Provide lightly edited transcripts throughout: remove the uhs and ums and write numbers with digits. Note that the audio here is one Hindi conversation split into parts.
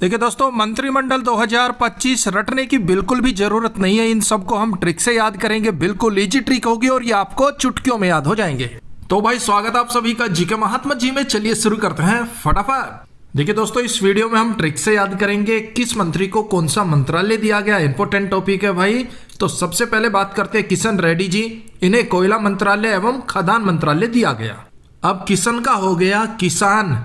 देखिए दोस्तों, मंत्रिमंडल 2025 रटने की बिल्कुल भी जरूरत नहीं है। इन सबको हम ट्रिक से याद करेंगे, बिल्कुल इजी ट्रिक होगी और ये आपको चुटकियों में याद हो जाएंगे। तो भाई स्वागत आप सभी का जीके महात्मा जी में। चलिए शुरू करते हैं फटाफट। देखिए दोस्तों, इस वीडियो में हम ट्रिक से याद करेंगे किस मंत्री को कौन सा मंत्रालय दिया गया। इंपॉर्टेंट टॉपिक है भाई। तो सबसे पहले बात करते हैं किशन रेड्डी जी। इन्हें कोयला मंत्रालय एवं खदान मंत्रालय दिया गया। अब किशन का हो गया किसान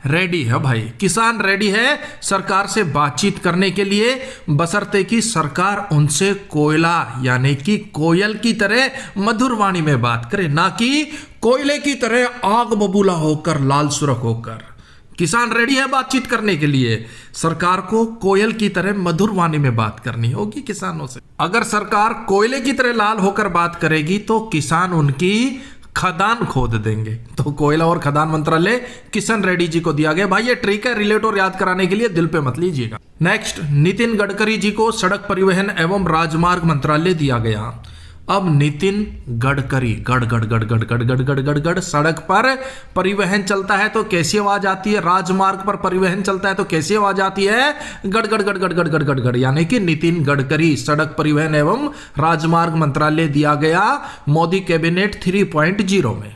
रेडी है भाई। किसान रेडी है सरकार से बातचीत करने के लिए, बशर्ते कि सरकार उनसे कोयला यानी कि कोयल की तरह मधुर वाणी में बात करे, ना कि कोयले की तरह आग बबूला होकर लाल सुरख होकर। किसान रेडी है बातचीत करने के लिए। सरकार को कोयल की तरह मधुर वाणी में बात करनी होगी किसानों से। अगर सरकार कोयले की तरह लाल होकर बात करेगी तो किसान उनकी खदान खोद देंगे। तो कोयला और खदान मंत्रालय किशन रेड्डी जी को दिया गया। भाई ये ट्रिक है, रिलेट और याद कराने के लिए, दिल पे मत लीजिएगा। नेक्स्ट, नितिन गडकरी जी को सड़क परिवहन एवं राजमार्ग मंत्रालय दिया गया। अब नितिन गडकरी गड़ सड़क पर परिवहन चलता है तो कैसी आवाज आती है, राजमार्ग पर परिवहन चलता है तो कैसी आवाज आती है, गड़ यानी कि नितिन गडकरी सड़क परिवहन एवं राजमार्ग मंत्रालय दिया गया मोदी कैबिनेट 3.0 में।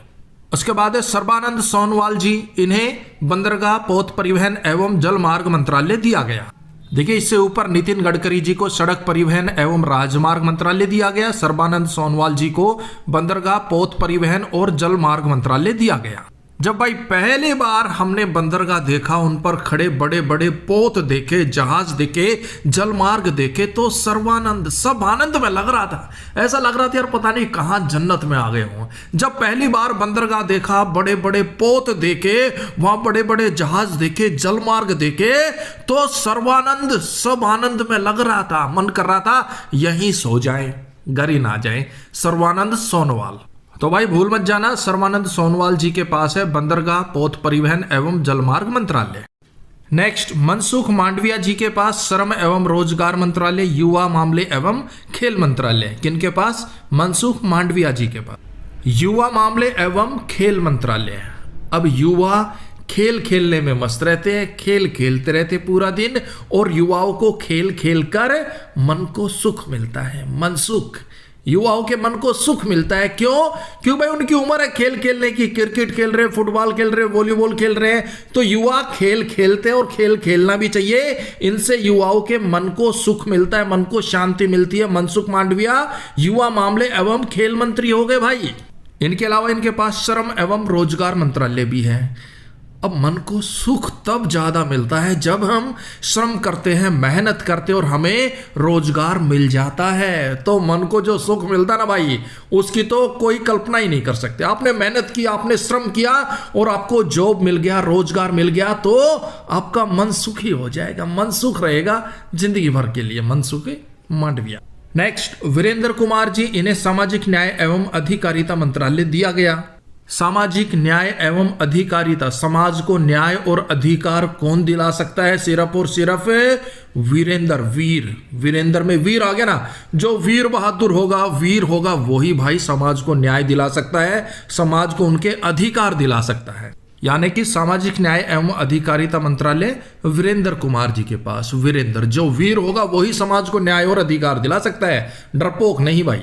उसके बाद है सर्बानंद सोनोवाल जी। इन्हें बंदरगाह पोत परिवहन एवं जलमार्ग मंत्रालय दिया गया। देखिए, इससे ऊपर नितिन गडकरी जी को सड़क परिवहन एवं राजमार्ग मंत्रालय दिया गया, सर्बानंद सोनोवाल जी को बंदरगाह पोत परिवहन और जलमार्ग मंत्रालय दिया गया। जब भाई पहली बार हमने बंदरगाह देखा, उन पर खड़े बड़े बड़े पोत देखे, जहाज देखे, जलमार्ग देखे, तो सर्वानंद सब आनंद में लग रहा था। ऐसा लग रहा था यार पता नहीं कहां जन्नत में आ गए हों। जब पहली बार बंदरगाह देखा, बड़े बड़े पोत देखे, वहां बड़े बड़े जहाज देखे, जलमार्ग देखे, तो सर्वानंद सब आनंद में लग रहा था। मन कर रहा था यहीं सो जाए, घर ही ना जाए। सर्बानंद सोनोवाल। तो भाई भूल मत जाना, सर्बानंद सोनोवाल जी के पास है बंदरगाह पोत परिवहन एवं जलमार्ग मंत्रालय। नेक्स्ट, मनसुख मांडविया जी के पास श्रम एवं रोजगार मंत्रालय, युवा मामले एवं खेल मंत्रालय। किनके पास? मनसुख मांडविया जी के पास युवा मामले एवं खेल मंत्रालय। अब युवा खेल खेलने में मस्त रहते हैं, खेल खेलते रहते पूरा दिन, और युवाओं को खेल खेल कर मन को सुख मिलता है। मनसुख, युवाओं के मन को सुख मिलता है। क्यों भाई उनकी उम्र है खेल खेलने की। क्रिकेट खेल रहे, फुटबॉल खेल रहे, वॉलीबॉल खेल रहे हैं, तो युवा खेल खेलते हैं और खेल खेलना भी चाहिए। इनसे युवाओं के मन को सुख मिलता है, मन को शांति मिलती है। मनसुख मांडविया युवा मामले एवं खेल मंत्री हो गए भाई। इनके अलावा इनके पास श्रम एवं रोजगार मंत्रालय भी है। अब मन को सुख तब ज्यादा मिलता है जब हम श्रम करते हैं, मेहनत करते हैं और हमें रोजगार मिल जाता है। तो मन को जो सुख मिलता ना भाई, उसकी तो कोई कल्पना ही नहीं कर सकते। आपने मेहनत की, आपने श्रम किया और आपको जॉब मिल गया, रोजगार मिल गया, तो आपका मन सुखी हो जाएगा। मन सुख रहेगा जिंदगी भर के लिए। मनसुख मांडविया। नेक्स्ट, वीरेंद्र कुमार जी। इन्हें सामाजिक न्याय एवं अधिकारिता मंत्रालय दिया गया। सामाजिक न्याय एवं अधिकारिता, समाज को न्याय और अधिकार कौन दिला सकता है? सिर्फ और सिर्फ वीरेंद्र में वीर आ गया ना। जो वीर बहादुर होगा, वीर होगा, वही भाई समाज को न्याय दिला सकता है, समाज को उनके अधिकार दिला सकता है। यानी कि सामाजिक न्याय एवं अधिकारिता मंत्रालय वीरेंद्र कुमार जी के पास। वीरेंद्र, जो वीर होगा वही समाज को न्याय और अधिकार दिला सकता है, डरपोक नहीं भाई।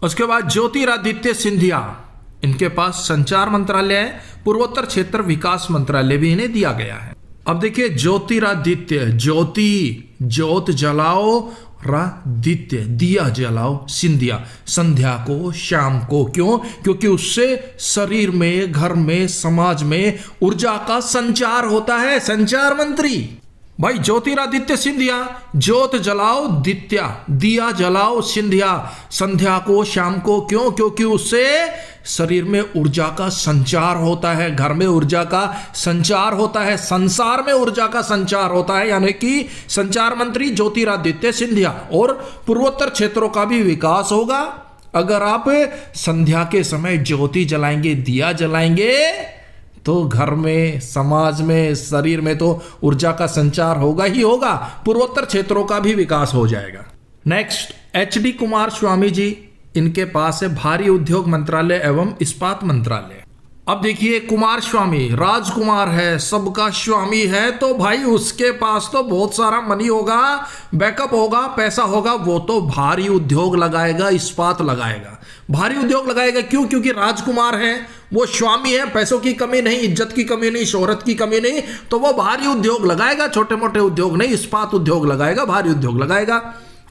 उसके बाद ज्योतिरादित्य सिंधिया। इनके पास संचार मंत्रालय है, पूर्वोत्तर क्षेत्र विकास मंत्रालय भी इन्हें दिया गया है। अब देखिए ज्योतिरादित्य, ज्योति जोत जलाओ, रादित्य दिया जलाओ, सिंधिया संध्या को, शाम को। क्योंकि उससे शरीर में, घर में, समाज में ऊर्जा का संचार होता है। संचार मंत्री भाई ज्योतिरादित्य सिंधिया। ज्योत जलाओ दित्या, दिया जलाओ सिंधिया, संध्या को, शाम को। क्योंकि उससे शरीर में ऊर्जा का संचार होता है, घर में ऊर्जा का संचार होता है, संसार में ऊर्जा का संचार होता है। यानी कि संचार मंत्री ज्योतिरादित्य सिंधिया। और पूर्वोत्तर क्षेत्रों का भी विकास होगा। अगर आप संध्या के समय ज्योति जलाएंगे, दिया जलाएंगे, तो घर में, समाज में, शरीर में तो ऊर्जा का संचार होगा ही होगा। पूर्वोत्तर क्षेत्रों का भी विकास हो जाएगा। Next, HD Kumar Swami ji. इनके पास है भारी उद्योग मंत्रालय एवं इस्पात मंत्रालय। अब देखिए कुमार स्वामी राजकुमार है, सबका स्वामी है, तो भाई उसके पास तो बहुत सारा मनी होगा, बैकअप होगा, पैसा होगा, वो तो भारी उद्योग लगाएगा, इस्पात लगाएगा, भारी उद्योग लगाएगा। क्यों? क्योंकि राजकुमार है, वो स्वामी है, पैसों की कमी नहीं, इज्जत की कमी नहीं, शोहरत की कमी नहीं, तो वो भारी उद्योग लगाएगा, छोटे मोटे उद्योग नहीं, इस्पात उद्योग लगाएगा, भारी उद्योग लगाएगा।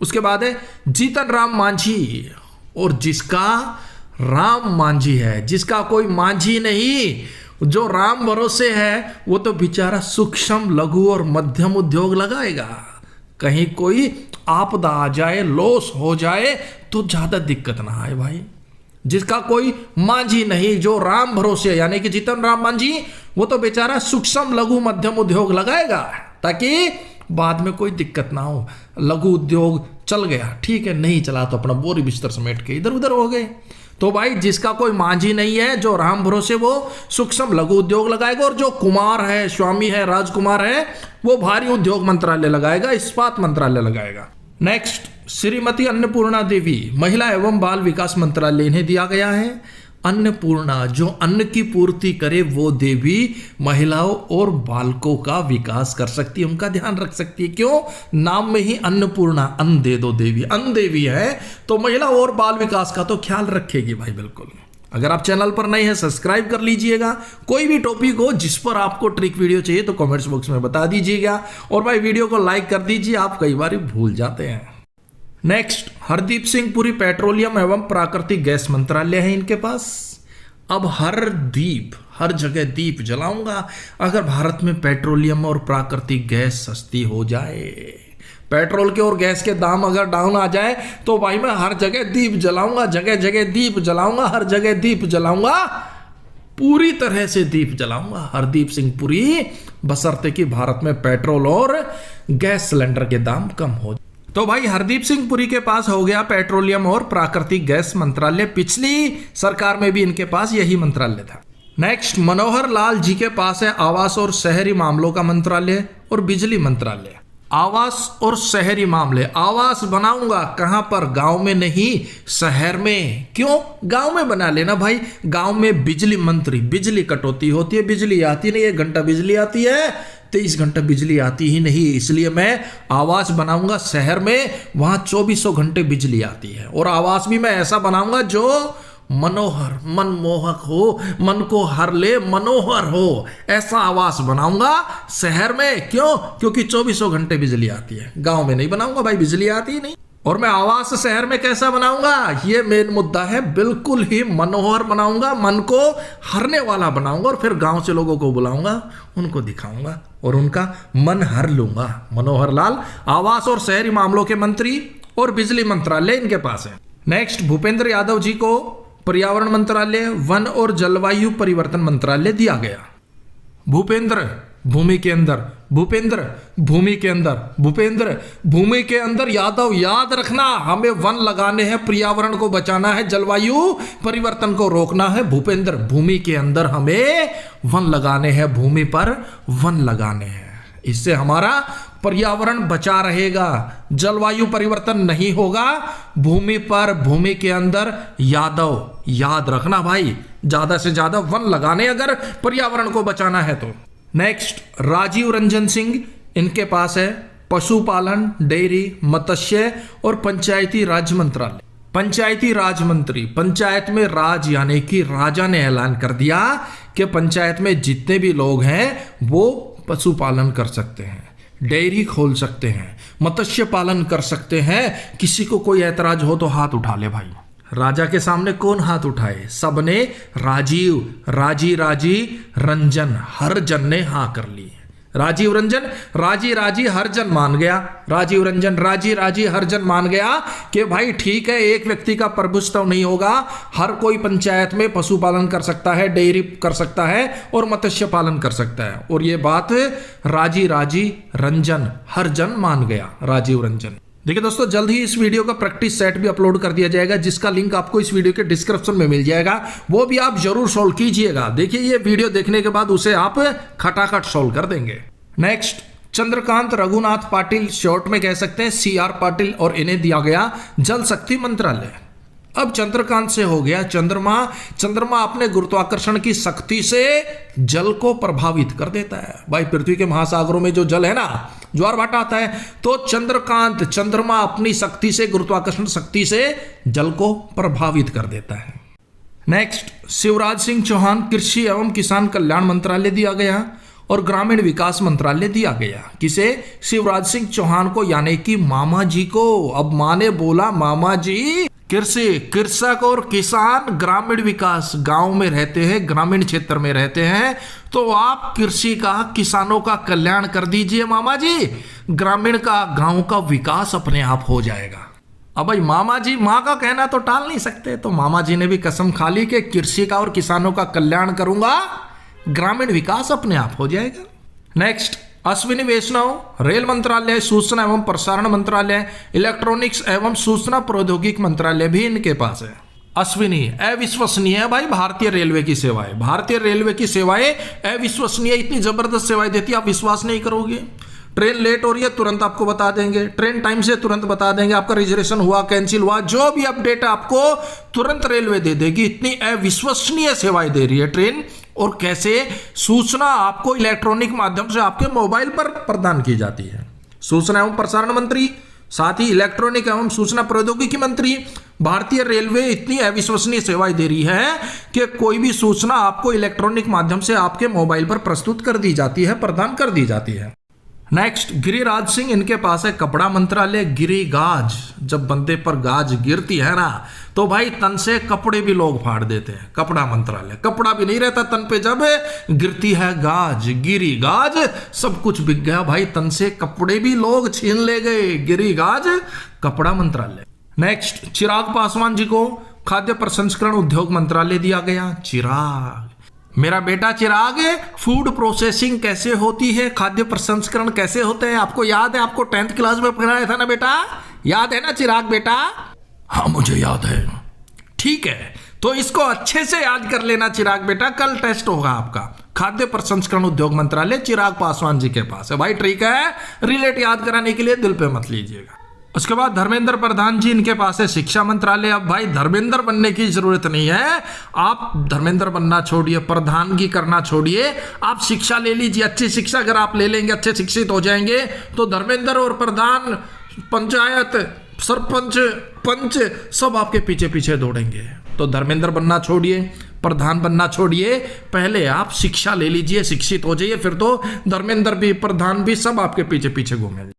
उसके बाद है जीतन राम मांझी, और जिसका राम मांझी है, जिसका कोई मांझी नहीं, जो राम भरोसे है, वो तो बेचारा सूक्ष्म लघु और मध्यम उद्योग लगाएगा। कहीं कोई आपदा आ जाए, लॉस हो जाए तो ज्यादा दिक्कत ना आए भाई। जिसका कोई मांझी नहीं, जो राम भरोसे, यानी कि जीतन राम मांझी, वो तो बेचारा सूक्ष्म लघु मध्यम उद्योग लगाएगा, ताकि बाद में कोई दिक्कत ना हो। लघु उद्योग चल गया, ठीक है, नहीं चला तो अपना बोरी बिस्तर समेट के इधर उधर हो गए। तो भाई जिसका कोई मांझी नहीं है, जो राम भरोसे, वो सूक्ष्म लघु उद्योग लगाएगा, और जो कुमार है, स्वामी है, राजकुमार है, वो भारी उद्योग मंत्रालय लगाएगा, इस्पात मंत्रालय लगाएगा। नेक्स्ट, श्रीमती अन्नपूर्णा देवी, महिला एवं बाल विकास मंत्रालय इन्हें दिया गया है। अन्नपूर्णा, जो अन्न की पूर्ति करे, वो देवी महिलाओं और बालकों का विकास कर सकती है, उनका ध्यान रख सकती है। क्यों? नाम में ही अन्नपूर्णा, अन्न दे दो देवी, अन्न देवी है, तो महिला और बाल विकास का तो ख्याल रखेगी भाई, बिल्कुल। अगर आप चैनल पर नए हैं, सब्सक्राइब कर लीजिएगा। कोई भी टॉपिक हो जिस पर आपको ट्रिक वीडियो चाहिए तो कमेंट्स बॉक्स में बता दीजिएगा, और भाई वीडियो को लाइक कर दीजिए, आप कई बार भूल जाते हैं। नेक्स्ट, हरदीप सिंह पुरी, पेट्रोलियम एवं प्राकृतिक गैस मंत्रालय है इनके पास। अब हर जगह दीप जलाऊंगा अगर भारत में पेट्रोलियम और प्राकृतिक गैस सस्ती हो जाए। पेट्रोल के और गैस के दाम अगर डाउन आ जाए तो भाई मैं हर जगह दीप जलाऊंगा, जगह जगह दीप जलाऊंगा, हर जगह दीप जलाऊंगा, पूरी तरह से दीप जलाऊंगा। हरदीप सिंह पुरी, बशर्ते कि भारत में पेट्रोल और गैस सिलेंडर के दाम कम हो। तो भाई हरदीप सिंह पुरी के पास हो गया पेट्रोलियम और प्राकृतिक गैस मंत्रालय, पिछली सरकार में भी इनके पास यही मंत्रालय था। नेक्स्ट, मनोहर लाल जी के पास है आवास और शहरी मामलों का मंत्रालय और बिजली मंत्रालय। आवास और शहरी मामले, आवास बनाऊंगा कहां पर? गांव में नहीं, शहर में। क्यों? गांव में बना लेना भाई, गांव में बिजली मंत्री, बिजली कटौती होती है, बिजली आती नहीं, 1 घंटा बिजली आती है, 23 घंटा बिजली आती ही नहीं, इसलिए मैं आवास बनाऊंगा शहर में, वहां 2400 घंटे बिजली आती है। और आवास भी मैं ऐसा बनाऊंगा जो मनोहर, मनमोहक हो, मन को हर ले, मनोहर हो, ऐसा आवास बनाऊंगा शहर में। क्यों? क्योंकि 2400 घंटे बिजली आती है। गांव में नहीं बनाऊंगा भाई, बिजली आती ही नहीं। और मैं आवास शहर में कैसा बनाऊंगा, ये मेन मुद्दा है। बिल्कुल ही मनोहर बनाऊंगा, मन को हरने वाला बनाऊंगा, और फिर गांव से लोगों को बुलाऊंगा, उनको दिखाऊंगा और उनका मन हर लूंगा। मनोहर लाल आवास और शहरी मामलों के मंत्री और बिजली मंत्रालय इनके पास है। नेक्स्ट, भूपेंद्र यादव जी को पर्यावरण मंत्रालय, वन और जलवायु परिवर्तन मंत्रालय दिया गया। भूपेंद्र भूमि के अंदर, भूपेंद्र भूमि के अंदर, भूपेंद्र भूमि के अंदर यादव, याद रखना, हमें वन लगाने हैं, पर्यावरण को बचाना है, जलवायु परिवर्तन को रोकना है। भूपेंद्र भूमि के अंदर हमें वन लगाने हैं, भूमि पर वन लगाने हैं, इससे हमारा पर्यावरण बचा रहेगा, जलवायु परिवर्तन नहीं होगा। भूमि पर, भूमि के अंदर यादव, याद रखना भाई, ज्यादा से ज्यादा वन लगाने अगर पर्यावरण को बचाना है तो। नेक्स्ट, राजीव रंजन सिंह, इनके पास है पशुपालन, डेयरी, मत्स्य और पंचायती राज मंत्रालय। पंचायती राज मंत्री, पंचायत में राज यानी कि राजा ने ऐलान कर दिया कि पंचायत में जितने भी लोग हैं वो पशुपालन कर सकते हैं, डेयरी खोल सकते हैं, मत्स्य पालन कर सकते हैं। किसी को कोई ऐतराज हो तो हाथ उठा ले भाई। राजा के सामने कौन हाथ उठाए? सबने राजीव, राजी राजी रंजन, हर जन ने हाँ कर ली। राजीव रंजन, राजी राजी हर जन मान गया। राजीव रंजन, राजी राजी हर जन मान गया कि भाई ठीक है, एक व्यक्ति का प्रभुत्व नहीं होगा, हर कोई पंचायत में पशुपालन कर सकता है, डेयरी कर सकता है और मत्स्य पालन कर सकता है। और ये बात राजी राजी रंजन, हर जन मान गया, राजीव रंजन। देखिए दोस्तों, जल्द ही इस वीडियो का प्रैक्टिस सेट भी अपलोड कर दिया जाएगा, जिसका लिंक आपको इस वीडियो के डिस्क्रिप्शन में मिल जाएगा, वो भी आप जरूर सोल्व कीजिएगा। देखिए ये वीडियो देखने के बाद उसे आप खटाखट सोल्व कर देंगे। नेक्स्ट, चंद्रकांत रघुनाथ पाटिल, शॉर्ट में कह सकते हैं CR पाटिल, और इन्हें दिया गया जल शक्ति मंत्रालय। अब चंद्रकांत से हो गया चंद्रमा। चंद्रमा अपने गुरुत्वाकर्षण की शक्ति से जल को प्रभावित कर देता है। भाई पृथ्वी के महासागरों में जो जल है ना, ज्वार भाटा आता है, तो चंद्रकांत चंद्रमा अपनी शक्ति से, गुरुत्वाकर्षण शक्ति से जल को प्रभावित कर देता है। नेक्स्ट, शिवराज सिंह चौहान कृषि एवं किसान कल्याण मंत्रालय दिया गया और ग्रामीण विकास मंत्रालय दिया गया। किसे? शिवराज सिंह चौहान को, यानी कि मामा जी को। अब माँ ने बोला मामा जी, कृषि, कृषक और किसान ग्रामीण विकास, गांव में रहते हैं, ग्रामीण क्षेत्र में रहते हैं, तो आप कृषि का, किसानों का कल्याण कर दीजिए मामा जी, ग्रामीण का, गांव का विकास अपने आप हो जाएगा। अब भाई मामा जी, माँ का कहना तो टाल नहीं सकते, तो मामा जी ने भी कसम खा ली कि कृषि का और किसानों का कल्याण करूंगा, ग्रामीण विकास अपने आप हो जाएगा। नेक्स्ट, अश्विनी वैष्णव रेल मंत्रालय, सूचना एवं प्रसारण मंत्रालय, इलेक्ट्रॉनिक्स एवं सूचना प्रौद्योगिकी मंत्रालय भी इनके पास है। अश्विनी अविश्वसनीय है भाई, भारतीय रेलवे की सेवाएं, भारतीय रेलवे की सेवाएं अविश्वसनीय, इतनी जबरदस्त सेवाएं देती है, आप विश्वास नहीं करोगे। ट्रेन लेट हो रही है तुरंत आपको बता देंगे, ट्रेन टाइम से तुरंत बता देंगे, आपका रिजर्वेशन हुआ, कैंसिल हुआ, जो भी अपडेट आपको तुरंत रेलवे दे देगी। इतनी अविश्वसनीय सेवाएं दे रही है ट्रेन। और कैसे? सूचना आपको इलेक्ट्रॉनिक माध्यम से आपके मोबाइल पर प्रदान की जाती है। सूचना एवं प्रसारण मंत्री, साथ ही इलेक्ट्रॉनिक एवं सूचना प्रौद्योगिकी मंत्री, भारतीय रेलवे इतनी अविश्वसनीय सेवाएं दे रही है कि कोई भी सूचना आपको इलेक्ट्रॉनिक माध्यम से आपके मोबाइल पर प्रस्तुत कर दी जाती है, प्रदान कर दी जाती है। नेक्स्ट, गिरिराज सिंह, इनके पास है कपड़ा मंत्रालय। गिरिगाज, जब बंदे पर गाज गिरती है ना, तो भाई तन से कपड़े भी लोग फाड़ देते हैं। कपड़ा मंत्रालय, कपड़ा भी नहीं रहता तन पे, जब गिरती है गाज, गिरिगाज, सब कुछ बिक गया भाई, तन से कपड़े भी लोग छीन ले गए। गिरिगाज, कपड़ा मंत्रालय। नेक्स्ट, चिराग पासवान जी को खाद्य प्रसंस्करण उद्योग मंत्रालय दिया गया। चिराग, मेरा बेटा चिराग, फूड प्रोसेसिंग कैसे होती है, खाद्य प्रसंस्करण कैसे होते हैं, आपको याद है? आपको 10th क्लास में पढ़ाया था ना बेटा, याद है ना चिराग बेटा? हाँ मुझे याद है। ठीक है, तो इसको अच्छे से याद कर लेना चिराग बेटा, कल टेस्ट होगा आपका। खाद्य प्रसंस्करण उद्योग मंत्रालय चिराग पासवान जी के पास है भाई, ठीक है, रिलेट याद कराने के लिए दिल पे मत लीजिएगा। उसके बाद धर्मेंद्र प्रधान जी, इनके पास है शिक्षा मंत्रालय। अब भाई धर्मेंद्र बनने की जरूरत नहीं है, आप धर्मेंद्र बनना छोड़िए, प्रधानगी करना छोड़िए, आप शिक्षा ले लीजिए। अच्छी शिक्षा अगर आप ले लेंगे, अच्छे शिक्षित हो जाएंगे, तो धर्मेंद्र और प्रधान, पंचायत, सरपंच, पंच, सब आपके पीछे पीछे दौड़ेंगे। तो धर्मेंद्र बनना छोड़िए, प्रधान बनना छोड़िए, पहले आप शिक्षा ले लीजिए, शिक्षित हो जाइए, फिर तो धर्मेंद्र भी, प्रधान भी, सब आपके पीछे पीछे घूमेंगे।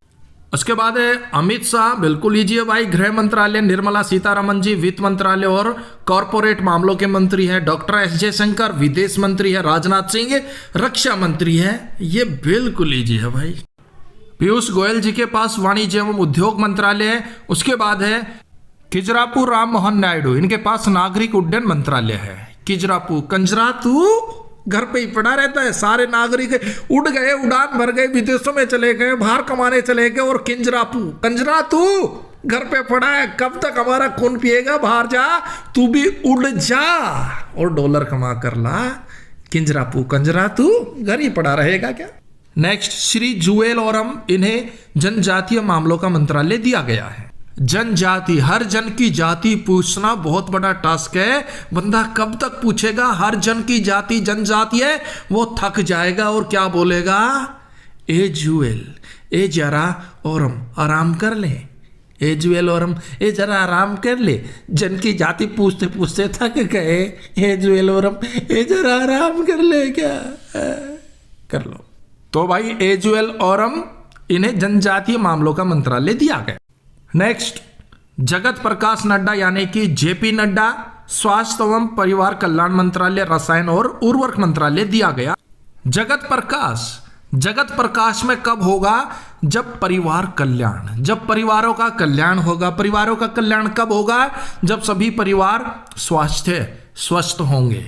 उसके बाद है अमित शाह, बिल्कुल लीजिए भाई, गृह मंत्रालय। निर्मला सीतारमण जी वित्त मंत्रालय और कॉरपोरेट मामलों के मंत्री है। डॉक्टर एस जयशंकर विदेश मंत्री है। राजनाथ सिंह रक्षा मंत्री है, ये बिल्कुल लीजिए भाई। पीयूष गोयल जी के पास वाणिज्य एवं उद्योग मंत्रालय है। उसके बाद है किजरापू राम मोहन नायडू, इनके पास नागरिक उड्डयन मंत्रालय है। किजरापू, कंजरातू घर पे ही पड़ा रहता है, सारे नागरिक उड़ गए, उड़ान भर गए, विदेशों में चले गए, बाहर कमाने चले गए, और किंजरापू, कंजरातू घर पे पड़ा है, कब तक हमारा खून पिएगा, बाहर जा, तू भी उड़ जा और डॉलर कमा कर ला। किंजरापू, कंजरातू घर ही पड़ा रहेगा क्या? नेक्स्ट, श्री जुएल ओरम, इन्हें जनजातीय मामलों का मंत्रालय दिया गया है। जनजाति, हर जन की जाति पूछना बहुत बड़ा टास्क है, बंदा कब तक पूछेगा? हर जन की जाति, जनजाति है, वो थक जाएगा और क्या बोलेगा? ए जुएल, ए जरा ओरम, आराम कर ले, ए जुएल ओरम, ए जरा आराम कर ले। जन की जाति पूछते पूछते थक गए, ए जुएल ओरम, ए जरा आराम कर ले, क्या कर लो। तो भाई ए जुएल ओरम, इन्हें जनजातीय मामलों का मंत्रालय दिया गया। नेक्स्ट, जगत प्रकाश नड्डा यानी कि जेपी नड्डा, स्वास्थ्य एवं परिवार कल्याण मंत्रालय, रसायन और उर्वरक मंत्रालय दिया गया। जगत प्रकाश, जगत प्रकाश में कब होगा? जब परिवार कल्याण, जब परिवारों का कल्याण होगा। परिवारों का कल्याण कब होगा? जब सभी परिवार स्वस्थ होंगे।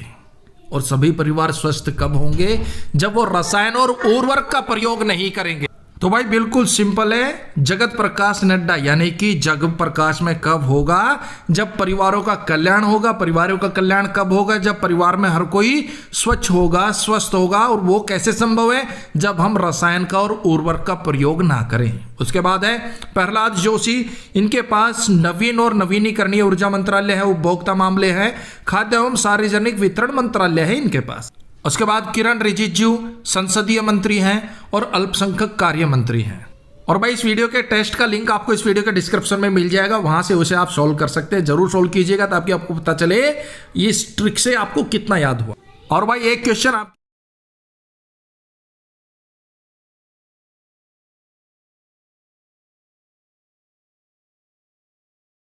और सभी परिवार स्वस्थ कब होंगे? जब वो रसायन और उर्वरक का प्रयोग नहीं करेंगे। तो भाई बिल्कुल सिंपल है, जगत प्रकाश नड्डा, यानी कि जग प्रकाश में कब होगा? जब परिवारों का कल्याण होगा। परिवारों का कल्याण कब होगा? जब परिवार में हर कोई स्वच्छ होगा, स्वस्थ होगा। और वो कैसे संभव है? जब हम रसायन का और उर्वरक का प्रयोग ना करें। उसके बाद है प्रहलाद जोशी, इनके पास नवीन और नवीनीकरणीय ऊर्जा मंत्रालय है, उपभोक्ता मामले है, खाद्य एवं सार्वजनिक वितरण मंत्रालय है इनके पास। उसके बाद किरण रिजिजू संसदीय मंत्री हैं और अल्पसंख्यक कार्य मंत्री हैं। और भाई इस वीडियो के टेस्ट का लिंक आपको इस वीडियो के डिस्क्रिप्शन में मिल जाएगा, वहां से उसे आप सॉल्व कर सकते हैं। जरूर सॉल्व कीजिएगा ताकि आपको पता चले इस ट्रिक से आपको कितना याद हुआ। और भाई एक क्वेश्चन आप